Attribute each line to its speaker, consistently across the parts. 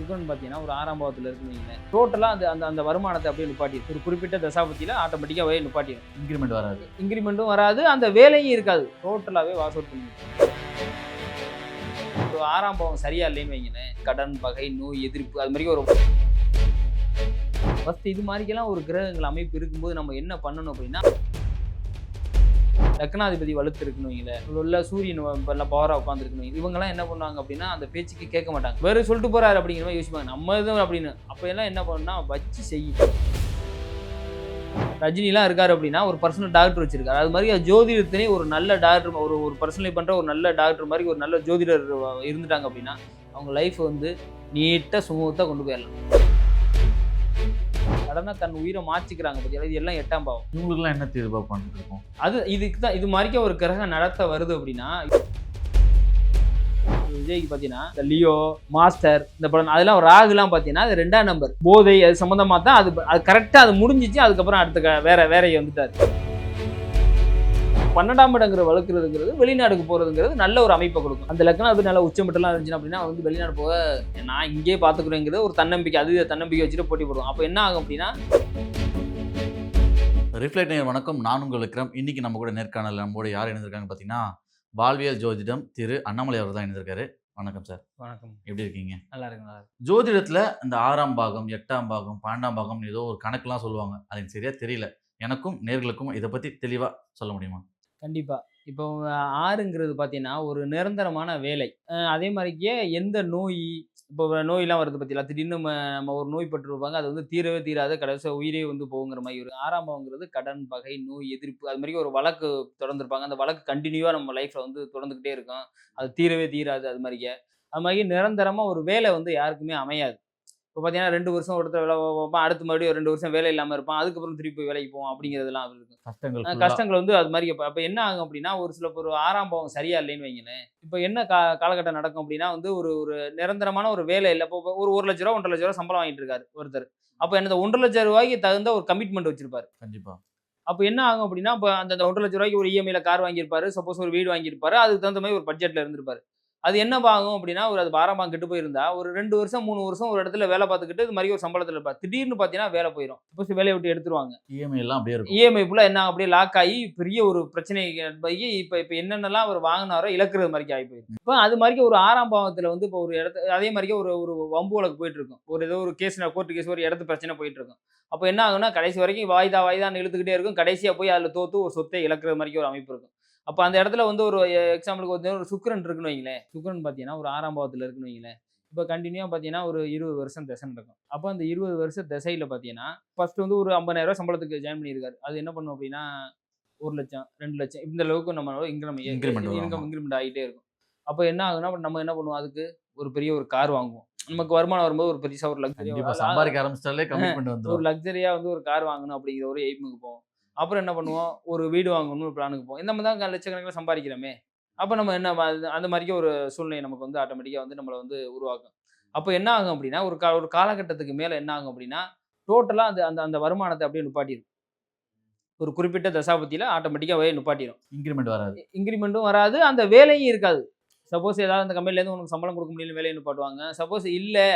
Speaker 1: சுக்கிரன் பார்த்தீங்கன்னா ஒரு 6ஆம் பாவத்தில் இருக்குன்னு வைங்களேன். டோட்டலாக அந்த அந்த அந்த வருமானத்தை அப்படியே நிப்பாட்டிடும். ஒரு குறிப்பிட்ட தசாபதியில் ஆட்டோமேட்டிக்காகவே நிப்பாட்டிடும்.
Speaker 2: இன்க்ரிமெண்ட் வராது.
Speaker 1: இன்க்ரிமெண்ட்டும் வராது, அந்த வேலையும் இருக்காது. டோட்டலாகவே வாஸ் அவுட் பண்ணிடும். ஒரு 6ஆம் பாவம் சரியா இல்லைன்னு வைங்களேன், கடன், பகை, நோய், எதிர்ப்பு அது மாதிரி ஒரு ஃபஸ்ட் இது மாதிரிக்கெல்லாம் ஒரு கிரகங்கள் அமைப்பு இருக்கும்போது நம்ம என்ன பண்ணணும் அப்படின்னா, லக்னாதிபதி வலுத்து இருக்குன்னு வைங்களேன், உள்ள சூரியன் நல்லா பவராக உட்காந்துருக்கணும். இவங்கெல்லாம் என்ன பண்ணுவாங்க அப்படின்னா அந்த பேச்சுக்கு கேட்க மாட்டாங்க. வேறு சொல்லிட்டு போறாரு அப்படிங்கிற மாதிரி யோசிப்பாங்க, நம்ம எதுவும் அப்படின்னு. அப்போ எல்லாம் என்ன பண்ணணும்னா வச்சு செய்யும். ரஜினிலாம் இருக்காரு அப்படின்னா ஒரு பர்சனல் டாக்டர் வச்சிருக்காரு. அது மாதிரி ஜோதிடத்திலே ஒரு நல்ல டாக்டர், ஒரு பர்சனலை பண்ணுற ஒரு நல்ல டாக்டர் மாதிரி ஒரு நல்ல ஜோதிடர் இருந்துட்டாங்க அப்படின்னா அவங்க லைஃப் வந்து நீட்டாக சுமூகத்தாக கொண்டு போயிடலாம். கடனை தன் உயிரை மாற்றிக்கிறாங்க பற்றியா, இது எல்லாம் 8ஆம் பாவம்.
Speaker 2: இவங்களுக்குலாம் என்ன தீர்வு பண்ணிட்டு இருக்கோம்?
Speaker 1: அது இதுக்கு தான் இது மாதிரிக்க ஒரு கிரகம் நடத்த வருது அப்படின்னா, விஜய்க்கு பார்த்தீங்கன்னா இந்த லியோ, மாஸ்டர், இந்த படம் அதெல்லாம் ராகுலாம் பார்த்தீங்கன்னா அது 2ஆம் நம்பர் போதை, அது சம்மந்தமாக தான் அது கரெக்டாக அது முடிஞ்சிச்சு. அதுக்கப்புறம் அடுத்த வேறையை வந்துட்டார். 12ஆம் இடங்கிற வளர்க்குறதுங்கிறது வெளிநாடுக்கு போகிறதுங்கிறது நல்ல ஒரு அமைப்பை கொடுக்கும். அந்த லக்னம் அது நல்ல உச்சமட்டெல்லாம் இருந்துச்சுன்னா அப்படின்னா வந்து வெளிநாடு போக நான் இங்கே பார்த்துக்கிறேங்கிறது ஒரு தன்னம்பிக்கை, அது தன்னம்பிக்கை வச்சுட்டு போட்டி போடுவோம். அப்போ என்ன ஆகும் அப்படின்னா,
Speaker 2: ரிஃப்ளெக்ட் நேயர் வணக்கம், நான் உங்கள் விக்ரம். இன்னைக்கு நம்ம கூட நேர்காணல் நம்மோட யார் இணைந்திருக்காங்க பார்த்தீங்கன்னா, வாழ்வியல் ஜோதிடம் திரு அண்ணாமலை அவர் தான் இணைந்திருக்காரு. வணக்கம் சார்.
Speaker 1: வணக்கம்.
Speaker 2: எப்படி இருக்கீங்க?
Speaker 1: நல்லா இருக்கு, நல்லா இருக்கு.
Speaker 2: ஜோதிடத்தில் இந்த 6ஆம் பாகம், 8ஆம் பாகம், 12ஆம் பாகம் ஏதோ ஒரு கணக்கெலாம் சொல்லுவாங்க. அது எனக்கு சரியாக தெரியல. எனக்கும் நேர்களுக்கும் இதை பற்றி தெளிவாக சொல்ல முடியுமா?
Speaker 1: கண்டிப்பா. இப்போ 6ங்கிறது பார்த்தீங்கன்னா ஒரு நிரந்தரமான வேலை. அதே மாதிரிக்கே எந்த நோய், இப்போ நோயெல்லாம் வருது பார்த்தீங்களா, திடீர்னு நம்ம ஒரு நோய் பட்டுருப்பாங்க, அது வந்து தீரவே தீராது, கடைசியாக உயிரே வந்து போகுங்கிற மாதிரி. ஒரு 6ஆம் பாவங்கிறது கடன், பகை, நோய், எதிர்ப்பு அது மாதிரி ஒரு வழக்கு தொடர்ந்துருப்பாங்க. அந்த வழக்கு கண்டினியூவாக நம்ம லைஃப்பில் வந்து தொடர்ந்துக்கிட்டே இருக்கும். அது தீரவே தீராது. அது மாதிரிக்கே அது மாதிரி நிரந்தரமாக ஒரு வேலை வந்து யாருக்குமே அமையாது. இப்போ பார்த்தீங்கன்னா 2 வருஷம் ஒருத்தர் வேலை பார்ப்பான், அடுத்து மறுபடியும் 2 வருஷம் வேலை இல்லாமல் இருப்பான், அதுக்கப்புறம் திருப்பி போய் வேலைக்கு போவான் அப்படிங்கிறதுலாம் இருக்கும். கஷ்டங்கள் வந்து அது மாதிரி. அப்போ என்ன ஆகும் அப்படின்னா, ஒரு சில ஒரு 6ஆம் பாவம் சரியா இல்லைன்னு வைங்களேன், இப்போ என்ன காலகட்டம் நடக்கும் அப்படின்னா வந்து ஒரு ஒரு நிரந்தரமான ஒரு வேலை இல்லை. இப்போ ஒரு 1,00,000 ரூபா 1,50,000 ரூபா சம்பளம் வாங்கிட்டு இருக்காரு ஒருத்தர். அப்போ என்ன 1,50,000 ரூபாய்க்கு தகுந்த ஒரு கமிட்மெண்ட் வச்சிருப்பாரு.
Speaker 2: கண்டிப்பாக.
Speaker 1: அப்போ என்ன ஆகும் அப்படின்னா, இப்போ அந்த 1,50,000 ரூபாய்க்கு ஒரு இஎம்ஐல கார் வாங்கியிருப்பாரு, சப்போஸ் ஒரு வீடு வாங்கியிருப்பாரு, அதுக்கு தகுந்த மாதிரி ஒரு பட்ஜெட்டில் இருந்திருப்பாரு. அது என்ன ஆகும் அப்படின்னா, அது 12ஆம் பாகம் கெட்டு போயிருந்தா ஒரு 2 வருஷம் 3 வருஷம் ஒரு இடத்துல வேலை பார்த்துக்கிட்டு இது மாதிரி ஒரு சம்பளத்தில் இருப்பார். திடீர்னு பார்த்தீங்கன்னா வேலை போயிடும். சப்போஸ் வேலையை விட்டு எடுத்துருவாங்க.
Speaker 2: இஎம்ஐ எல்லாம் அப்படியே இருக்கும்.
Speaker 1: இஎம்ஐ ஃபுல்லாக என்ன அப்படியே லாக் ஆகி பெரிய ஒரு பிரச்சனை போய் இப்போ என்னென்னலாம் அவர் வாங்கினாரோ இழக்கிறது மாதிரி ஆகி போயிடும். இப்போ அது மாதிரி ஒரு 6ஆம் பாவத்தில் வந்து இப்போ ஒரு அதே மாதிரியே ஒரு ஒரு வம்பு வழக்கு போயிட்டு இருக்கும். ஒரு ஏதோ ஒரு கேஸ், கோர்ட்டு கேஸ், ஒரு இடத்து பிரச்சனை போயிட்டு இருக்கும். அப்போ என்ன ஆகும்னா கடைசி வரைக்கும் வாய்தான்னு இழுத்துக்கிட்டே இருக்கும். கடைசியாக போய் அதில் தோத்து ஒரு சொத்தை இழக்கிற மாதிரி ஒரு அமைப்பு இருக்கும். அப்போ அந்த இடத்துல வந்து ஒரு எக்ஸாம்பிளுக்கு வந்து ஒரு சுக்கிரன் இருக்குன்னு வைங்களேன். சுக்கிரன் பார்த்தீங்கன்னா ஒரு 6ஆம் பாவத்தில் இருக்குன்னு வைங்களேன். இப்போ கண்டினியூவாக பார்த்தீங்கன்னா ஒரு 20 வருஷம் திசை நடக்கும். அப்போ அந்த 20 வருஷம் திசையில் பார்த்தீங்கன்னா ஃபர்ஸ்ட் வந்து ஒரு 50,000 சம்பளத்துக்கு ஜாயின் பண்ணியிருக்காரு. அது என்ன பண்ணும் அப்படின்னா 1,00,000 2,00,000 இந்த அளவுக்கு நம்ம இன்க்ரிமெண்ட் ஆகிட்டே இருக்கும். அப்போ என்ன ஆகுனா நம்ம என்ன பண்ணுவோம், அதுக்கு ஒரு பெரிய ஒரு கார் வாங்குவோம். நமக்கு வருமானம் வரும்போது ஒரு பெருசாக ஒரு லக்ஸரியாக
Speaker 2: சம்பாதிக்க ஆரம்பிச்சிட்டாலே கமிட்மெண்ட் வந்துடும்.
Speaker 1: ஒரு லக்ஸரியாக வந்து ஒரு கார் வாங்கணும் அப்படிங்கிற ஒரு எய்முக்கு போவோம். அப்புறம் என்ன பண்ணுவோம், ஒரு வீடு வாங்கணும்னு ஒரு பிளானுக்கு போவோம். இந்த மாதிரி தான் லட்சக்கணக்கில் சம்பாதிக்கிறோமே. அப்போ நம்ம என்ன அந்த மாதிரிக்கே ஒரு சூழ்நிலை நமக்கு வந்து ஆட்டோமேட்டிக்காக வந்து நம்மளை வந்து உருவாக்கும். அப்போ என்ன ஆகும் அப்படின்னா ஒரு காலகட்டத்துக்கு மேலே என்ன ஆகும் அப்படின்னா டோட்டலாக அந்த அந்த அந்த வருமானத்தை அப்படியே நிப்பாட்டிடும். ஒரு குறிப்பிட்ட தசாபதியில் ஆட்டோமேட்டிக்காகவே நிப்பாட்டிடும்.
Speaker 2: இன்க்ரிமெண்ட் வராது.
Speaker 1: இன்க்ரிமெண்ட்டும் வராது, அந்த வேலையும் இருக்காது. சப்போஸ் ஏதாவது அந்த கம்பெனிலேருந்து உனக்கு சம்பளம் கொடுக்க முடியல, வேலையை நிப்பாட்டுவாங்க. சப்போஸ் இல்லை,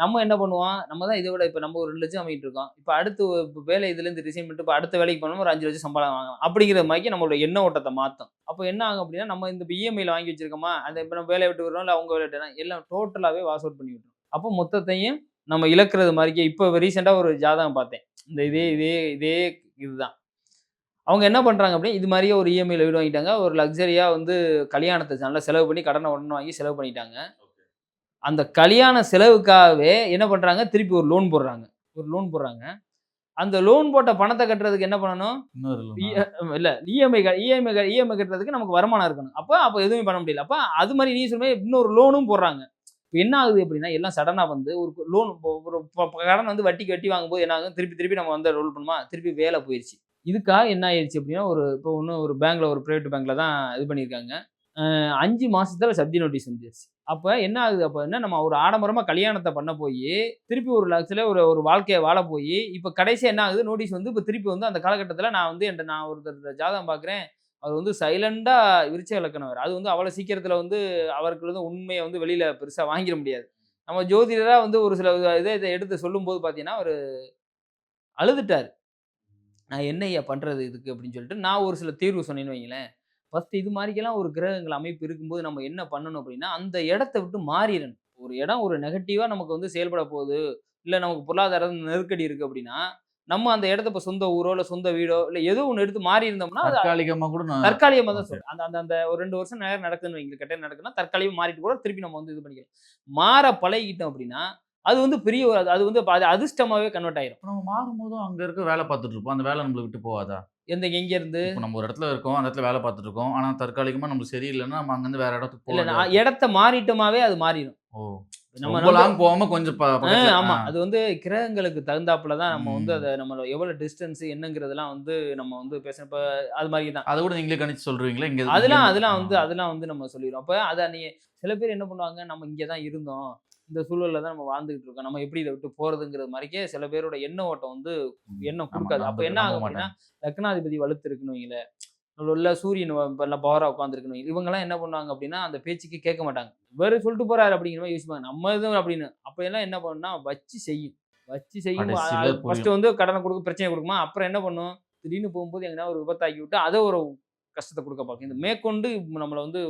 Speaker 1: நம்ம என்ன பண்ணுவோம், நம்ம தான் இதை விட இப்போ நம்ம ஒரு 2,00,000 வாங்கிட்டு இருக்கோம், இப்போ அடுத்து வேலை இதுலேருந்து ரிசைன் பண்ணிட்டு இப்போ அடுத்த வேலைக்கு போனோம், ஒரு 5,00,000 சம்பளம் வாங்கலாம் அப்படிங்கிற மாதிரி நம்மளோட எண்ண ஓட்டத்தை மாற்றும். அப்போ என்ன ஆகும் அப்படின்னா, நம்ம இந்த இஎம்ஐயில் வாங்கி வச்சிருக்கோமா, அந்த இப்போ நம்ம வேலையை விட்டு விடுறோம் இல்லை அவங்க வேலை விட்டு எல்லாம் டோட்டலாகவே வாஷ் அவுட் பண்ணி விட்டுரும். அப்போ மொத்தத்தையும் நம்ம இழக்கிறது மாதிரிக்கே. இப்போ ரீசெண்டாக ஒரு ஜாதகம் பார்த்தேன். இந்த இதே இதுதான் அவங்க என்ன பண்ணுறாங்க அப்படின்னா, இது மாதிரியே ஒரு இஎம்ஐயில் வீடு வாங்கிட்டாங்க, ஒரு லக்ஸரியாக வந்து கல்யாணத்தை நல்லா செலவு பண்ணி கடனை உடனே வாங்கி செலவு பண்ணிட்டாங்க. அந்த கல்யாண செலவுக்காகவே என்ன பண்ணுறாங்க, திருப்பி ஒரு லோன் போடுறாங்க. அந்த லோன் போட்ட பணத்தை கட்டுறதுக்கு என்ன பண்ணணும், இல்லை இஎம்ஐ கட்டுறதுக்கு நமக்கு வருமானம் இருக்கணும். அப்போ எதுவுமே பண்ண முடியல. அப்போ அது மாதிரி நீ சொல்லுமே இன்னொரு லோனும் போடுறாங்க. இப்போ என்ன ஆகுது அப்படின்னா, எல்லாம் சடனாக வந்து ஒரு லோன் ஒரு கடன் வந்து வட்டிக்கு வட்டி வாங்கும்போது என்ன ஆகும், திருப்பி நம்ம வந்து ரோல் பண்ணுமா, திருப்பி வேலை போயிடுச்சு. இதுக்காக என்ன ஆயிடுச்சு அப்படின்னா, இப்போ ஒரு பேங்க்ல, ஒரு பிரைவேட் பேங்க்ல தான் இது பண்ணியிருக்காங்க. 5 மாசத்துல சப்தி நோட்டீஸ் வந்துருச்சு. அப்போ என்ன ஆகுது, அப்போ என்ன நம்ம ஒரு ஆடம்பரமாக கல்யாணத்தை பண்ண போய் திருப்பி ஒரு லட்சத்தில் ஒரு வாழ்க்கையை வாழ போய் இப்போ கடைசியாக என்ன ஆகுது, நோட்டீஸ் வந்து இப்போ திருப்பி வந்து அந்த காலகட்டத்தில் நான் ஒருத்தர் ஜாதகம் பார்க்குறேன். அவர் வந்து சைலண்டாக விருச்ச இலக்கணவர். அது வந்து அவ்வளோ சீக்கிரத்தில் வந்து அவருக்கு வந்து உண்மையை வந்து வெளியில் பெருசாக வாங்கிட முடியாது. நம்ம ஜோதிடரா வந்து ஒரு சில இத எடுத்து சொல்லும்போது பார்த்தீங்கன்னா, அவரு அழுதுட்டாரு. நான் என்னய்யா பண்றது இதுக்கு அப்படின்னு சொல்லிட்டு, நான் ஒரு சில தீர்வு சொன்னேன்னு வைங்களேன். ஃபர்ஸ்ட் இது மாரிக்கெல்லாம் ஒரு கிரகங்கள் அமைப்பு இருக்கும்போது நம்ம என்ன பண்ணணும் அப்படின்னா, அந்த இடத்த விட்டு மாறிறணும். ஒரு இடம் ஒரு நெகட்டிவா நமக்கு வந்து செயல்பட போகுது. இல்ல நமக்கு பொருளாதார நெருக்கடி இருக்கு அப்படின்னா, நம்ம அந்த இடத்த இப்ப சொந்த ஊரோ, இல்ல சொந்த வீடோ, இல்ல ஏதோ ஒண்ணு எடுத்து மாறி இருந்தோம்னா, அது
Speaker 2: தற்காலிகமா கூட நான்
Speaker 1: தற்காலிகமா தான்
Speaker 2: ஓகே.
Speaker 1: சொல்றேன். அந்த அந்த அந்த ஒரு 2 வருஷம் நேரம் நடக்குதுன்னு வைங்க, கெட்ட நடக்குதுன்னா தற்காலிகமா மாறிட்டு கூட திருப்பி நம்ம வந்து இது பண்ணிக்கலாம். மாற பழகிட்டோம் அப்படின்னா, அது வந்து பெரிய ஒரு அது வந்து அது அதிர்ஷ்டமாவே கன்வெர்ட் ஆயிரும்.
Speaker 2: இப்ப நம்ம மாறும்போதும் அங்க இருக்க வேலை பார்த்துட்டு இருப்போம். அந்த வேலை நம்மள விட்டு போவாதா?
Speaker 1: எங்க இருந்து
Speaker 2: இப்போ நம்ம ஒரு இடத்துல இருக்கோம். அந்த இடத்துல வேலை பார்த்துட்டு இருக்கோம். ஆனா தற்காலிகமா நம்மளுக்கு சரியில்லன்னா, நம்ம அங்கருந்து வேற இடத்துக்கு போ
Speaker 1: இல்ல
Speaker 2: வேண்டியதா
Speaker 1: நான்
Speaker 2: இருக்கும்.
Speaker 1: இடத்த மாறிட்டோமாவே அது மாறிரும்.
Speaker 2: ஓ!
Speaker 1: நம்ம
Speaker 2: ரொம்ப
Speaker 1: வந்து
Speaker 2: லாங் போகாம கொஞ்சம் பக்கத்துல.
Speaker 1: ஆமா. அது வந்து கிரகங்களுக்கு தகுந்தாப்புல தான் நம்ம வந்து
Speaker 2: ம்.
Speaker 1: அத நம்மள எவ்வளோ டிஸ்டன்ஸ் என்னங்கிறதெல்லாம் வந்து நம்ம வந்து பேசணும். இப்ப அது மாரி தான்.
Speaker 2: அத கூட நீங்களே கணிச்சு சொல்ருவீங்களா? இங்க
Speaker 1: அதெல்லாம்
Speaker 2: இங்கருந்து
Speaker 1: அதெல்லாம் வந்து அதெல்லாம் வந்து நம்ம சொல்லிருவோம். அப்ப அத சில பேர் என்ன பண்ணுவாங்க, நம்ம இங்க தான் இருந்தோம். இந்த சூழல்ல தான் நம்ம வாழ்ந்துகிட்டு இருக்கோம். நம்ம எப்படி இத விட்டு போறதுங்கிற மாரிக்கே சில பேரோட எண்ண ஓட்டம் வந்து
Speaker 2: ம்.
Speaker 1: எண்ணம்
Speaker 2: ஆமா.
Speaker 1: குடுக்காது. அப்ப என்ன
Speaker 2: நம்ப
Speaker 1: ஆகும் அப்படின்னா,
Speaker 2: மாட்டாங்க.
Speaker 1: லக்னாதிபதி வலுத்து இருக்குன்னு வைங்களேன், உள்ள சூரியன் நல்ல பவரா உட்கார்ந்திருக்குன்னு வைங்க. இவங்கலாம் என்ன பண்ணுவாங்க அப்படின்னா, அந்த பேச்சுக்கு கேட்க மாட்டாங்க. இவரு சொல்லிட்டு போறாரு அப்படிங்கிற மாரி யோசிப்பாங்க. நம்ம இது அப்படின்னு. அப்பயெல்லாம் என்ன பண்ணும்னா, வச்சு செய்யும். வச்சு செய்யும்.
Speaker 2: கடைசில
Speaker 1: அது ஃபர்ஸ்ட்
Speaker 2: புரியும்.
Speaker 1: வந்து கடன குடுக்கும், பிரச்சனைய குடுக்குமா, அப்புறம் என்ன பண்ணும், திடீர்னு போகும்போது எங்கனா ஒரு விபத்தாக்கி விட்டு, அத ஒரு கஷ்டத்த குடுக்க பார்க்கும். இந்த மேற்கொண்டு நம்மள வந்து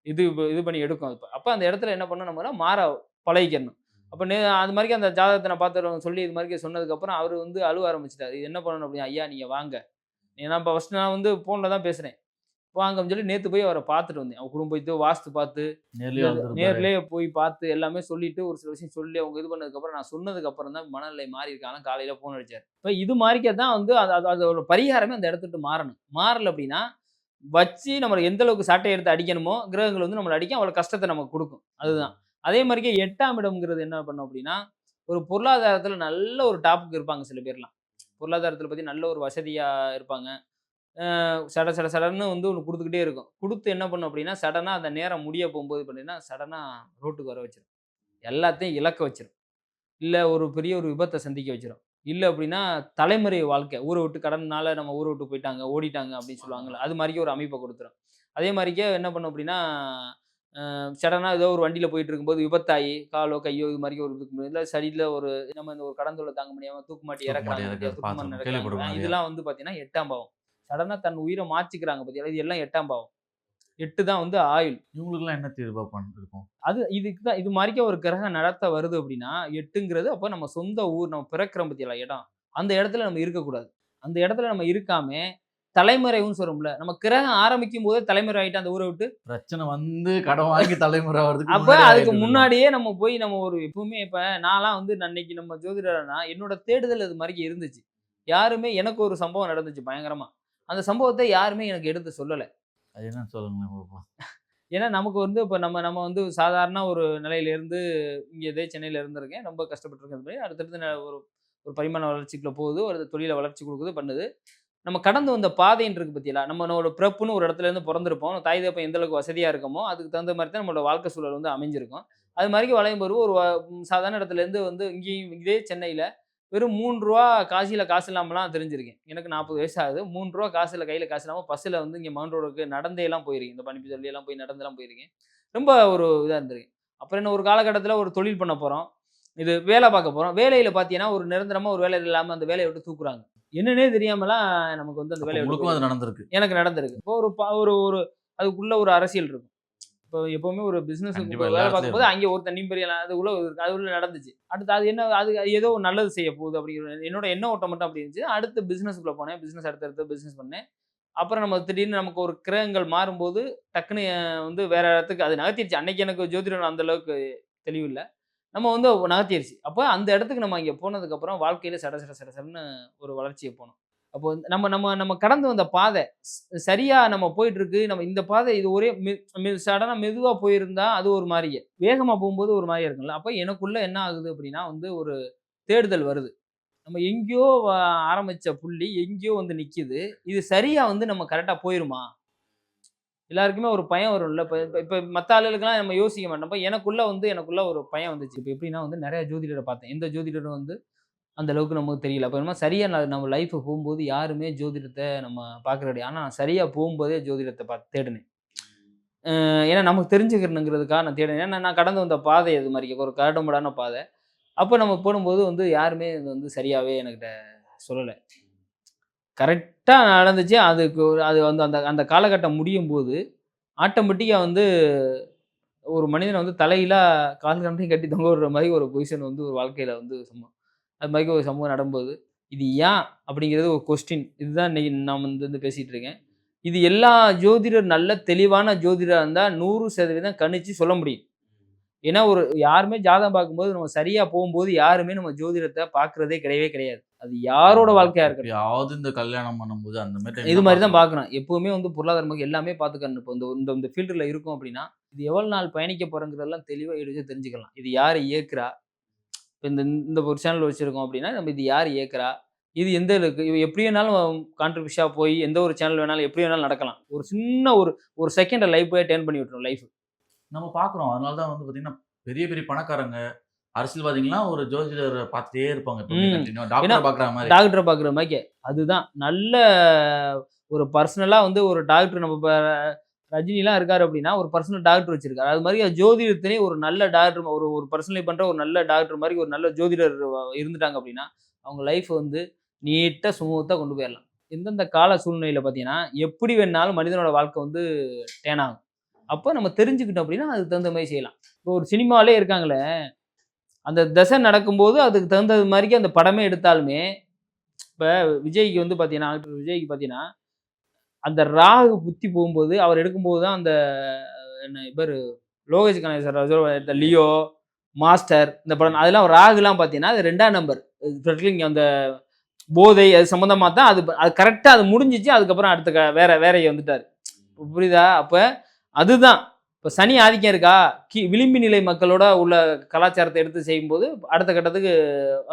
Speaker 1: இது இது பண்ணி எடுக்கும் அது. அப்ப அந்த இடத்துல என்ன பண்ணணும் நம்மனா, மாற பழகிக்கணும். அப்ப அது மாரிக்கு அந்த ஜாதகத்த நான் பார்த்தவங்க சொல்லி இது மாரிக்கு சொன்னதுக்கப்புறம், அவரு வந்து அழுவ ஆரம்பிச்சுட்டாரு. இது என்ன பண்ணணும் அப்படின்னா, "ஐயா நீங்க வாங்க." ஏன்னா இப்ப ஃபர்ஸ்ட் நான் வந்து ஃபோன்ல தான் பேசுறேன். வாங்க அப்படின்னு சொல்லி நேத்து போய் அவர பார்த்துட்டு வந்தேன். அவங்க குடும்பத்த வாஸ்து பார்த்து,
Speaker 2: நேர்லயே
Speaker 1: இந்த
Speaker 2: வந்திருப்பாரு.
Speaker 1: நேர்லயே போய் பார்த்து எல்லாமே சொல்லிட்டு, ஒரு சில விஷயம் சொல்லி அவங்க இது பண்ணதுக்கப்புறம், நான் சொன்னதுக்கு அப்புறம் தான் மனநிலை மாறி இருக்கு. ஆனா காலையில ஃபோன் அடிச்சாரு. இப்ப இது மாரிக்க தான் வந்து அது அது அதோட பரிகாரமே அந்த இடத்த விட்டு மாறணும். மாறல அப்படின்னா, வச்சு நம்மள எந்த அளவுக்கு சாட்டை எடுத்து அடிக்கணுமோ, கிரகங்கள் வந்து நம்மள அடிக்கும். அவ்வளவு கஷ்டத்த நமக்கு குடுக்கும். அதுதான். அதே மாரிக்கு 8ஆம் இடம்ங்கிறது என்ன பண்ணும் அப்படின்னா, ஒரு பொருளாதாரத்துல நல்ல ஒரு டாப்க்கு இருப்பாங்க சில பேர்லாம். பொருளாதாரத்துல பத்தி நல்ல ஒரு வசதியா இருப்பாங்க. சட சட சடன்னு வந்து ஒண்ணு குடுத்துக்கிட்டே இருக்கும். குடுத்து என்ன பண்ணும் அப்டின்னா, சடனா அந்த நேரம் முடிய போம்போது பார்த்தீங்கன்னா, சடனா ரோட்டுக்கு வர வச்சுரும். எல்லாத்தையும் இழக்க வச்சுரும். இல்ல ஒரு பெரிய ஒரு விபத்த சந்திக்க வச்சுரும். இல்ல அப்டின்னா, தலைமறை வாழ்க்கை. ஊர விட்டு கடன்னால நம்ம ஊர விட்டு போயிட்டாங்க, ஓடிட்டாங்க அப்டின்னு சொல்லுவாங்கல்ல. அது மாரியே ஒரு அமைப்ப குடுத்துரும். அதே மாரிக்கே என்ன பண்ணும் அப்டின்னா, சடனா ஏதோ ஒரு வண்டியில போயிட்டு இருக்கும்போது விபத்தாயி, காலோ, கையோ இது மாரி ஒரு இதுக்கு இல்ல சைட்ல ஒரு நம்ம இந்த ஒரு கடந்தொல்ல தாங்க முடியாம தூக்கு மாட்டி
Speaker 2: தூக்கு மாட்டி
Speaker 1: இறக்குறாங்க பாத்தியா?
Speaker 2: இறக்குறது
Speaker 1: தூக்கு மாட்டி
Speaker 2: பார்த்துருக்கோம்.
Speaker 1: இறக்குறாங்க.
Speaker 2: கேள்விப்பட்டிருக்கோம் நெறையா.
Speaker 1: இதெல்லாம் வந்து பார்த்தீங்கன்னா 8ஆம் பாவம். சடனா தன் உயிர மாச்சுக்கிறாங்க பாத்தியா? இது எல்லாம் 8ஆம் பாவம். 8 தான் வந்து ஆயுள்.
Speaker 2: இவங்களுக்கெல்லாம் என்ன தீர்வா இருக்கும்?
Speaker 1: அது இதுக்கு தான் இது மாரிக்க ஒரு கிரகம் நடத்த வருது அப்டின்னா, 8ங்கிறது அப்ப நம்ம சொந்த ஊர் நம்ம பிறக்கிறோம் பாத்தீங்களா இடம். அந்த இடத்துல நம்ம இருக்கக்கூடாது. அந்த இடத்துல நம்ம இருக்காம, தலைமறைவுன்னு சொல்றோம்ல. நம்ம கிரகம் ஆரம்பிக்கும்போதே தலைமறை ஆயிட்டு அந்த ஊர விட்டு
Speaker 2: பிரச்சனை வந்து கடன் வாங்கி தலைமுறை வர்றதுக்கு
Speaker 1: அப்ப
Speaker 2: முன்னாடியே
Speaker 1: அதுக்கு
Speaker 2: ஆயிட்டு இருக்கணும்.
Speaker 1: முன்னாடியே நம்ம போய் நம்ம ஒரு எப்பவுமே இப்ப நான்லாம் வந்து அன்னைக்கு நம்ம ஜோதிடர்னா, என்னோட தேடுதல் அது மாரிக்கு இருந்துச்சு. யாருமே எனக்கு ஒரு சம்பவம் நடந்துச்சு பயங்கரமா. அந்த சம்பவத்த யாருமே எனக்கு எடுத்து சொல்லல.
Speaker 2: அது என்னன்னு சொல்லுங்களேன் பாப்போம்.
Speaker 1: ஏன்னா நமக்கு வந்து இப்ப நம்ம நம்ம வந்து சாதாரண ஒரு நிலையிலிருந்து இங்க இதே சென்னையில இருந்திருக்கேன். ரொம்ப கஷ்டப்பட்டுருக்கேன். அடுத்தடுத்து ஒரு ஒரு பரிமாண வளர்ச்சிக்குள்ள போகுது. ஒரு தொழில வளர்ச்சி குடுக்குது, பண்ணுது. நம்ம கடந்து வந்த பாதைன்னு இருக்கு பாத்தீங்களா? நம்மளோட பிறப்புன்னு ஒரு இடத்துலேருந்து பொறந்திருப்போம். தாய் தகப்பன் எந்த அளவுக்கு வசதியா இருக்கமோ, அதுக்கு தகுந்த மாரி தான் நம்மளோட வாழ்க்கை சூழல் வந்து அமைஞ்சிருக்கும். அது மாரிக்கு வளையும் பருவம் ஒரு சாதாரண இடத்துலேருந்து வந்து இங்கேயும் இதே சென்னையில வெறும் ரூ. 3 காசில காசு இல்லாமலாம் திரிஞ்சிருக்கேன். எனக்கு 40 வயசு ஆகுது. ரூ. 3 காசுல கையில காசு இல்லாம பஸ்ஸுல வந்து இங்க மவுண்ட் ரோடுக்கு நடந்தேலாம் போயிருக்கேன். இந்த பனிப்பு ஜல்லிலாம் போய் நடந்துலாம் போயிருக்கேன். ரொம்ப ஒரு இதா இருந்திருக்கேன். அப்புறம் என்ன ஒரு காலகட்டத்தில ஒரு தொழில் பண்ண போறோம். இது வேலை பார்க்க போறோம். வேலையில பார்த்தீங்கன்னா, ஒரு நிரந்தரமா ஒரு வேலை இல்லாம அந்த வேலைய விட்டு தூக்குறாங்க. என்னன்னே தெரியாமலாம் நமக்கு வந்து அந்த
Speaker 2: அப்ப
Speaker 1: வேலைய விட்டு
Speaker 2: உங்களுக்கும் அது நடந்திருக்கு.
Speaker 1: எனக்கு நடந்திருக்கு. இப்போ ஒரு ஒரு ஒரு அதுக்குள்ள ஒரு அரசியல் இருக்கும். இப்போ எப்பவுமே ஒரு பிசினஸ்க்கு
Speaker 2: கண்டிப்பா எல்லா
Speaker 1: வேலை
Speaker 2: இடத்துலயும்
Speaker 1: பார்க்கும்போது,
Speaker 2: இருக்கும்.
Speaker 1: அங்கே ஒருத்தன் நிம்மதியா அது உள்ள அது உள்ள நடந்துச்சு. அடுத்து அது என்ன அது அது ஏதோ ஒரு நல்லது செய்ய போகுது அப்படிங்கிற என்னோட எண்ண ஓட்டம் மட்டும் அப்படி இருந்துச்சு. அடுத்து பிசினஸ்க்குள்ள போனேன். பிசினஸ் அடுத்தடுத்து பிசினஸ் பண்ணேன். அப்புறம் நம்ம திடீர்னு நமக்கு ஒரு கிரகங்கள் மாறும்போது, டக்குனு வந்து வேற இடத்துக்கு அது நகர்த்திருச்சு. அன்னைக்கு எனக்கு ஜோதிடம் அந்த அளவுக்கு தெளிவு இல்ல. நம்ம வந்து நகர்த்திருச்சு. அப்ப அந்த இடத்துக்கு நம்ம அங்கே போனதுக்கப்புறம் வாழ்க்கையில சட சட சட சடன்னு ஒரு வளர்ச்சிய போனோம். அப்போ வந்து நம்ம நம்ம நம்ம கடந்து வந்த பாதை சரியா நம்ம போயிட்டு இருக்கு. நம்ம இந்த பாதை இது ஒரே சடனா மெதுவா போயிருந்தா அது ஒரு மாரியே. வேகமா போம்போது ஒரு மாரியா இருக்கும்ல. அப்ப எனக்குள்ள என்ன ஆகுது அப்படின்னா வந்து ஒரு தேடுதல் வருது. நம்ம எங்கேயோ ஆரம்பிச்ச புள்ளி எங்கேயோ வந்து நிக்குது. இது சரியா வந்து நம்ம கரெக்ட்டா போயிருமா? எல்லாருக்குமே ஒரு பயம் வரும்ல. இப்ப இப்ப இப்ப மத்த ஆளுகளுக்கெல்லாம் நம்ம யோசிக்க மாட்டோம். இப்ப எனக்குள்ள ஒரு பயம் வந்துச்சு. இப்ப எப்படின்னா வந்து நெறைய ஜோதிடர பார்த்தேன். எந்த ஜோதிடரும் வந்து அந்த அளவுக்கு நமக்கு தெரியல. அப்ப என்னமோ சரியா நம்ம லைஃப் போம்போது யாருமே ஜோதிடத்த நம்ம பார்க்குறது கிடையாது. ஆனா நான் சரியா போம்போதே ஜோதிடத்த தேடுனேன். ஏன்னா நமக்கு தெரிஞ்சுக்கணுங்கிறதுக்காக நான் தேடினேன். ஏன்னா நான் கடந்து வந்த பாதை அது மாரி ஒரு கரடுமுரடான பாதை. அப்ப நம்ம போடும்போது வந்து யாருமே இது வந்து சரியாவே என்கிட்ட சொல்லல. கரெக்ட்டா நடந்துச்சு. அது வந்து அந்த அந்த காலகட்டம் முடியும்போது, ஆட்டோமேட்டிக்கா வந்து ஒரு மனிதன வந்து தலைகீழா கால் 2யும் கட்டி தொங்க விடுற மாரி ஒரு பொசிஷன் வந்து ஒரு வாழ்க்கையில வந்து அது மாரி ஒரு சம்பவம் நடந்தபோது, இது ஏன்? அப்படிங்கிறது ஒரு கொஸ்டின். இதுதான் இன்னைக்கு நான் வந்து பேசிட்டு இருக்கேன். இது எல்லா ஜோதிடர் நல்ல தெளிவான ஜோதிடரா இருந்தா 100% கணிச்சு சொல்ல முடியும். ஏன்னா, யாருமே ஜாதகம் பார்க்கும்போது நம்ம சரியா போம்போது யாருமே நம்ம ஜோதிடத்த பார்க்கிறதே கிடையவே கிடையாது. அது யாரோட வாழ்க்கையா இருக்கட்டும்.
Speaker 2: எப்பயாவது இந்த கல்யாணம் பண்ணும்போது அந்த மாரி டைம்
Speaker 1: இது
Speaker 2: தான்
Speaker 1: மாரி தான்
Speaker 2: பார்க்குறோம்.
Speaker 1: பார்க்குறோம். எப்பவுமே வந்து பொருளாதாரம் எல்லாமே பார்த்துக்கணும். இப்போ இந்த இந்த இந்த ஃபீல்டுல இருக்கோம் அப்படின்னா, இது எவ்வளவு நாள் பயணிக்க போறோங்கிறதெல்லாம் தெளிவா தெரிஞ்சுக்கலாம். இது யாரு இயக்குறா? இப்ப இந்த இந்த ஒரு சேனல் வச்சிருக்கோம் அப்படின்னா, நம்ம இது யார் இயக்குறா? இது எந்த இருக்கு? இவ எப்படி வேணாலும் கான்ட்ரிபியூஷனா போய் எந்த ஒரு சேனல் வேணாலும் எப்படி வேணாலும் நடக்கலாம். ஒரு சின்ன ஒரு செகண்ட்ல லைஃபே டர்ன் பண்ணி விட்டுரும் லைஃப்.
Speaker 2: நம்ம பார்க்குறோம். அதனால தான் வந்து பார்த்தீங்கன்னா, பெரிய பெரிய பணக்காரங்க, அரசியல்வாதிகள்லாம் ஒரு ஜோதிடர பார்த்துட்டே இருப்பாங்க. எப்பவுமே
Speaker 1: ம்.
Speaker 2: கன்டினியூவா
Speaker 1: ஏன்னா
Speaker 2: டாக்டர பார்க்குற மாரி.
Speaker 1: டாக்டர பார்க்குற மாரிக்க. அதுதான். நல்ல ஒரு பர்சனலா வந்து ஒரு டாக்டர் நம்ம இப்ப ரஜினிலாம் இருக்காரு அப்படின்னா, ஒரு பர்சனல் டாக்டர் வச்சிருக்காரு. அது மாரி ஜோதிடத்திலேயே ஒரு நல்ல டாக்டர் ஒரு ஒரு பர்சனலி பண்ற ஒரு நல்ல டாக்டர் மாரி ஒரு நல்ல ஜோதிடர் இருந்துட்டாங்க அப்படின்னா, அவங்க லைஃப் வந்து நீட்டா, ஸ்மூத்தா கொண்டு போயிரலாம். எந்தெந்த கால சூழ்நிலையில பார்த்தீங்கன்னா, எப்படி வேணாலும் மனிதனோட வாழ்க்கை வந்து டர்ன் ஆகும். அப்ப நம்ம தெரிஞ்சுக்கிட்டோம் அப்படின்னா, அதுக்கு தகுந்த மாரி செய்யலாம். இப்போ ஒரு சினிமாலே இருக்காங்களே, அந்த தசை நடக்கும்போது அதுக்கு தகுந்தது மாரிக்கு அந்த படமே எடுத்தாலுமே, இப்ப விஜய்க்கு வந்து பார்த்தீங்கன்னா, ஆக்டர் விஜய்க்கு பார்த்தீங்கன்னா, அந்த ராகு புத்தி போகும்போது, அவர் எடுக்கும்போது தான் அந்த என்ன இவரு லோகேஷ் கனகராஜ் இந்த லியோ, மாஸ்டர் இந்த படம் அதெல்லாம் ராகுலாம் பார்த்தீங்கன்னா, அது 2ஆம் நம்பர். ஸ்பெஷலி அந்த போதை அது சம்மந்தமா தான் அது கரெக்ட்டா அது முடிஞ்சுச்சு. அதுக்கப்புறம் அடுத்த வேற வந்துட்டாரு. புரியுதா? அப்ப அதுதான். இப்ப சனி ஆதிக்கம் இருக்கா? விளிம்பு நிலை மக்களோட உள்ள கலாச்சாரத்த எடுத்து செய்யும்போது, அடுத்த கட்டத்துக்கு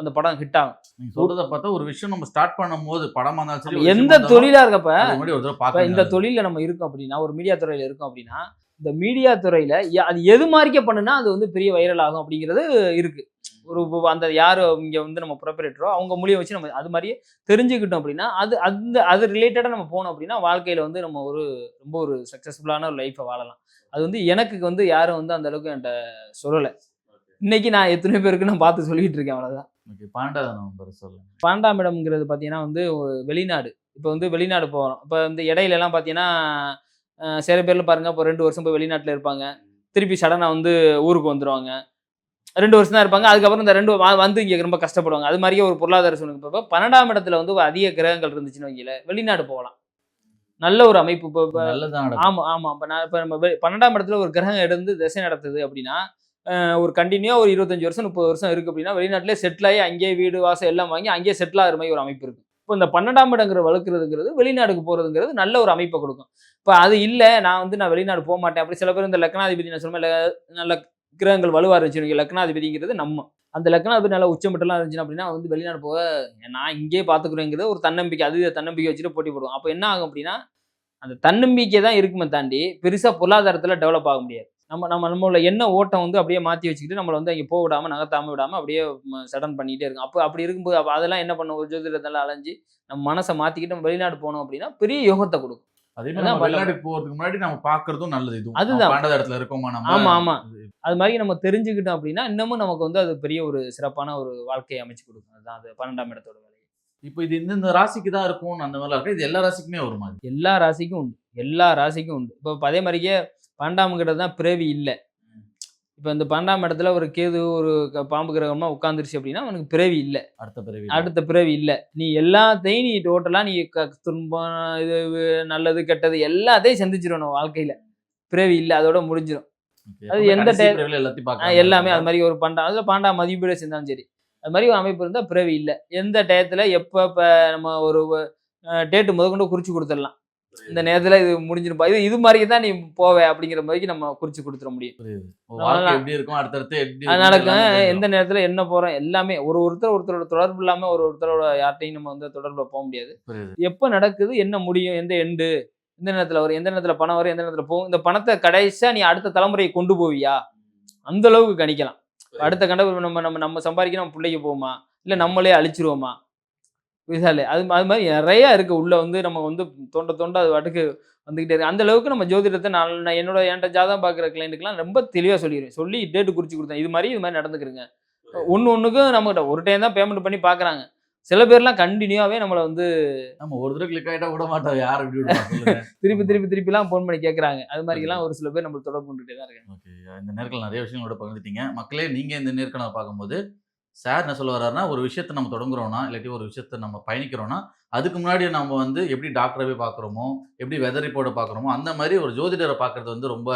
Speaker 1: அந்த படம் ஹிட் ஆகும்.
Speaker 2: நீங்க சொல்றத பார்த்தா ஒரு விஷயம் நம்ம ஸ்டார்ட் பண்ணும்போது, படமா இருந்தாலும் சரி,
Speaker 1: அப்ப
Speaker 2: ஒரு விஷயமா
Speaker 1: எந்த
Speaker 2: இருந்தாலும்,
Speaker 1: தொழிலா இருக்கப்ப,
Speaker 2: அதுக்கு முன்னாடி ஒரு தடவ
Speaker 1: இப்ப
Speaker 2: பார்க்க
Speaker 1: இந்த
Speaker 2: வேண்டியது.
Speaker 1: தொழில்ல நம்ம இருக்கோம் அப்படின்னா, ஒரு மீடியா துறையில இருக்கோம் அப்படின்னா, இந்த மீடியா துறையில அது எது மாரிக்க பண்ணுனா, அது வந்து பெரிய வைரல் ஆகும் அப்படிங்கிறது இருக்கு. அந்த யாரு இங்க வந்து நம்ம புரொப்ரைட்டரோ, அவங்க மூலியம் வச்சு நம்ம அது மாரியே தெரிஞ்சுக்கிட்டோம் அப்படின்னா, அது ரிலேட்டடா நம்ம போனோம் அப்படின்னா, வாழ்க்கையில வந்து நம்ம ரொம்ப ஒரு சக்சஸ்ஃபுல்லான ஒரு லைஃப்ப வாழலாம். அது வந்து எனக்கு வந்து யாரும் வந்து அந்த அளவுக்கு என்ட்ட சொல்லல. இன்னைக்கு நான் எத்தனையோ பேருக்கு நான் பார்த்து சொல்லிட்டு இருக்கேன் அவ்வளவுதான்.
Speaker 2: ஓகே. 12வது நம்பர் சொல்லுங்க.
Speaker 1: 12ஆம் இடம்ங்கிறது பார்த்தீங்கன்னா வந்து வெளிநாடு. இப்ப வந்து வெளிநாடு போறோம். இப்ப வந்து இடையிலலாம் பார்த்தீங்கன்னா, சில பேர்ல பாருங்க இப்போ 2 வருஷம் போய் வெளிநாட்டுல இருப்பாங்க. திருப்பி சடனா வந்து ஊருக்கு வந்துருவாங்க. 2 வருஷம் தான் இருப்பாங்க. அதுக்கப்புறம் இந்த 2 வந்து இங்க ரொம்ப கஷ்டப்படுவாங்க. அது மாரியே ஒரு பொருளாதார சூழ்நிலை. இப்ப 12ஆம் இடத்துல வந்து அதிக கிரகங்கள் இருந்துச்சுன்னு வைங்களேன், வெளிநாடு போகலாம். நல்ல ஒரு அமைப்பு. இப்ப இப்ப
Speaker 2: நல்லது தான் நடக்கும்.
Speaker 1: ஆமா, ஆமா. இப்ப நம்ம 12ஆம் இடத்துல ஒரு கிரகம் இருந்து திசை நடத்துது அப்படின்னா, ஒரு கன்டினியூவா ஒரு 25 வருஷம், 30 வருஷம் இருக்கு அப்படின்னா, வெளிநாட்டிலேயே செட்டில் ஆகி அங்கேயே வீடு, வாசல் எல்லாம் வாங்கி அங்கேயே செட்டில் ஆகுற மாரி ஒரு அமைப்பு இருக்கு. இப்ப இந்த 12ஆம் இடங்கிற வலுக்கிறதுங்கிறது வெளிநாடுக்கு போறதுங்கிறது நல்ல ஒரு அமைப்ப குடுக்கும். இப்ப அது இல்ல, நான் வெளிநாடு போமாட்டேன். அப்படி சில பேர் இந்த லக்னாதிபதி நான் சொன்ன மாரி நல்ல கிரகங்கள் வலுவா இருந்துச்சுன்னு லக்னாதிபதிங்கிறது நம்ம. அந்த லக்னாதிபதி நல்லா உச்சமட்டம்லாம் இருந்துச்சுன்னா அப்படின்னா வந்து வெளிநாடு போக நான் இங்கேயே பார்த்துக்கிறேங்கிறது ஒரு தன்னம்பிக்கை. அது தன்னம்பிக்கை வச்சுட்டு போட்டி போடுவோம். அப்ப என்ன ஆகும் அப்படின்னா, அந்த தன்னம்பிக்கை தான் இருக்குமே தாண்டி, பெருசா பொருளாதாரத்துல டெவலப் ஆக முடியாது. நம்மளோட எண்ண ஓட்டம் வந்து அப்படியே மாத்தி வச்சுக்கிட்டு, நம்மள வந்து அங்க விடாம, நகர்த்தாம விடாம அப்படியே சடன் பண்ணிட்டே இருக்கும். அப்படி இருக்கும்போது அதெல்லாம் என்ன பண்ணும் ஒரு ஜோதிடத்தெல்லாம் அலைஞ்சு, நம்ம மனச மாத்திக்கிட்டு நம்ம வெளிநாடு போனோம் அப்படின்னா, பெரிய யோகத்த குடுக்கும்.
Speaker 2: அதே மாரி
Speaker 1: அதான்
Speaker 2: நம்ம
Speaker 1: பண்ண
Speaker 2: வெளிநாட்டுக்கு போறதுக்கு முன்னாடி நம்ம பார்க்கறதும் நல்லது இதுவும். நம்ம
Speaker 1: அதுதான்.
Speaker 2: 12வது இடத்துல இருக்கோமா நம்ம?
Speaker 1: ஆமா, ஆமா. அது மாரி நம்ம தெரிஞ்சுக்கிட்டோம் அப்படின்னா, இன்னமும் நமக்கு வந்து அது பெரிய ஒரு சிறப்பான ஒரு வாழ்க்கைய அமைச்சு குடுக்கும். அதுதான் அது 12ஆம் இடத்தோட வேலை.
Speaker 2: இப்ப இது இந்த ராசிக்கு தான் இருக்கும்னு அந்த மாரிலாம் இருக்கா? இது எல்லா ராசிக்குமே வருமா இது?
Speaker 1: எல்லா ராசிக்கும் உண்டு. எல்லா ராசிக்கும் உண்டு. இப்ப அதே மாரியே 12ஆம் இடம் தான் பிறவி இல்ல. இப்ப இந்த 12ஆம் இடத்துல ஒரு கேது ஒரு பாம்பு கிரகமா உட்கார்ந்துருச்சு அப்படின்னா, அவனுக்கு பிறவி இல்ல.
Speaker 2: அடுத்த பிறவி.
Speaker 1: அடுத்த பிறவி இல்ல. நீ எல்லாத்தையும் நீ டோட்டலா நீ துன்பம், இது நல்லது, கெட்டது எல்லாத்தையும் சந்திச்சிரணும் வாழ்க்கையில. பிறவி இல்ல. அதோட முடிஞ்சிரும்.
Speaker 2: ஓகே.
Speaker 1: அது
Speaker 2: அப்ப
Speaker 1: எந்த
Speaker 2: கடைசி பிறவில எல்லாத்தையும் பார்க்கலாம்.
Speaker 1: எல்லாமே அது மாரி ஒரு அதுல 12ஆம் மதிப்பீடு செஞ்சாலும் சரி. அது மாரி ஒரு அமைப்பு இருந்தா பிறவி இல்ல. எந்த டயத்துல எப்ப நம்ம ஒரு டேட் முதற்கொண்டு குறிச்சு குடுத்துடலாம். இந்த நேரத்துல இது முடிஞ்சிருப்பா. இது மாரி தான் நீ போவ அப்படிங்கிற மாரிக்கு நம்ம குறிச்சு குடுத்துற முடியும்.
Speaker 2: புரியுது. வாழ்க்கை எப்படி இருக்கும்? அடுத்தடுத்து எப்படி
Speaker 1: அது
Speaker 2: இருக்கும்னு
Speaker 1: நடக்கும்.
Speaker 2: எல்லாமே தெரிஞ்சிரும்.
Speaker 1: எந்த நேரத்துல என்ன போறோம் எல்லாமே ஒருத்தரோட தொடர்பு இல்லாம ஒருத்தரோட யார்ட்டயும் நம்ம வந்து தொடர்புல போ முடியாது.
Speaker 2: புரியுது.
Speaker 1: எப்ப நடக்குது? என்ன முடியும்? எந்த எண்டு? எந்த நேரத்துல வரும்? எந்த நேரத்துல பணம் வரும்? எந்த நேரத்துல போகும்? இந்த பணத்த கடைசியா நீ அடுத்த தலைமுறைக்கு கொண்டு போவியா? அந்த அளவுக்கு கணிக்கலாம். அடுத்த நம்ம சம்பாரிக்க நம்ம புள்ளைக்கு போகுமா? இல்ல நம்மளே அழிச்சிருவோமா? புரியுதா இல்லையா? அது அது மாரி நெறைய இருக்கு. உள்ள வந்து நம்ம வந்து தோண்ட அது பாட்டுக்கு வந்துகிட்டே இருக்கு. அந்த அளவுக்கு நம்ம ஜோதிடத்தை நான் என்கிட்ட ஜாதகம் பார்க்குற கிளைண்ட்டுக்குலாம் ரொம்ப தெளிவாக சொல்லிடுவேன். சொல்லி டேட்டு குறிச்சு கொடுத்தேன். இது மாதிரி நடந்துக்கிறங்க. ஒண்ணுக்கும் நம்மகிட்ட ஒரு டைம் தான் பேமெண்ட் பண்ணி பார்க்குறாங்க. சில பேர்லாம் கண்டினியூவாவே நம்மள வந்து
Speaker 2: நம்ம ஒரு தடவை கிளிக் ஆகிட்டா விட மாட்டோம். யார் இப்படி விடுவாங்க சொல்லுங்க.
Speaker 1: திருப்பிலாம் ஃபோன் பண்ணி கேட்குறாங்க. அது மாதிரிலாம் ஒரு சில பேர் நம்மள தொடர்பு கொண்டுட்டே தான் இருக்காங்க.
Speaker 2: ஓகே. இந்த நேர்காணல் நிறைய விஷயங்களோட பகிர்ந்துட்டீங்க. மக்களே நீங்க இந்த நேர்காணல் பார்க்கும்போது, சார் என்ன சொல்ல வர்றாருன்னா, ஒரு விஷயத்த நம்ம தொடங்குறோம்னா, இல்லாட்டி ஒரு விஷயத்த நம்ம பயணிக்கிறோம்னா, அதுக்கு முன்னாடி நம்ம வந்து எப்படி டாக்டர போய் பார்க்குறோமோ, எப்படி வெதர் ரிப்போர்ட்ட பார்க்குறோமோ, அந்த மாரி ஒரு ஜோதிடர பார்க்குறது வந்து ரொம்ப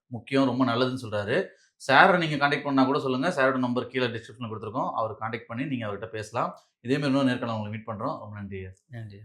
Speaker 2: முக்கியம், ரொம்ப நல்லதுன்னு சொல்றாரு. சார நீங்க கான்டாக்ட் பண்ணா கூட சொல்லுங்க. சாரோட நம்பர் கீழ டிஸ்கிரிப்ஷன்ல குடுத்துருக்கோம். அவர கான்டாக்ட் பண்ணி நீங்க அவர்ட்ட பேசலாம். இதே மாரி இன்னொரு நேர்காணல்ல உங்கள மீட் பண்றோம். ரொம்ப நன்றி.
Speaker 1: நன்றி.